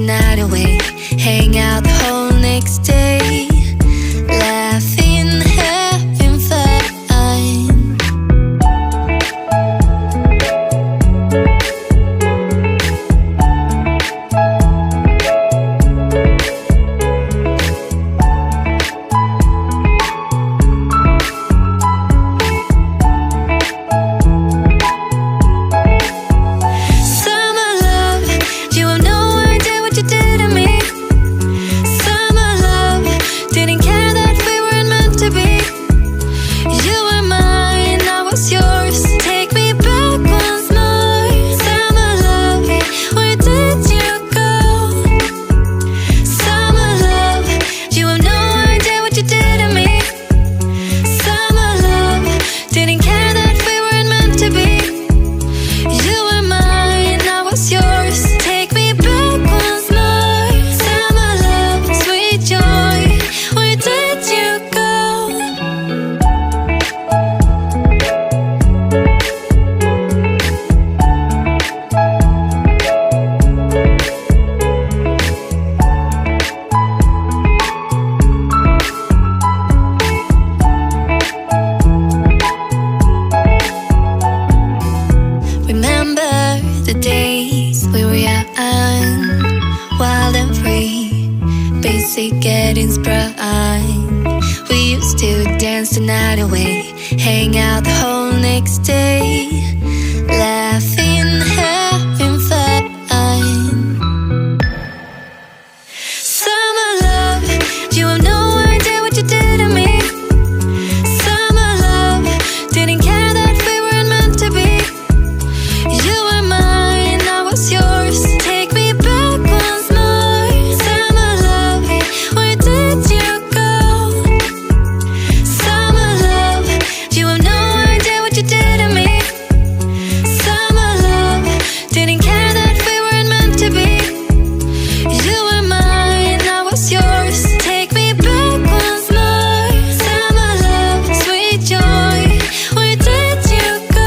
night away, hang out the whole next day, laughing, having fun. The days we were young, wild and free, basic getting sprung. We used to dance the night away, hang out the whole next day, laughing, having fun. Summer love, you have no idea what you did to me. Summer love, didn't care that we weren't meant to be. You were mine, I was yours. Take me back once more. Summer love, where did you go? Summer love, you have no idea what you did to me. Summer love, didn't care that we weren't meant to be. You were mine, I was yours. Take me back once more. Summer love, sweet joy, where did you go?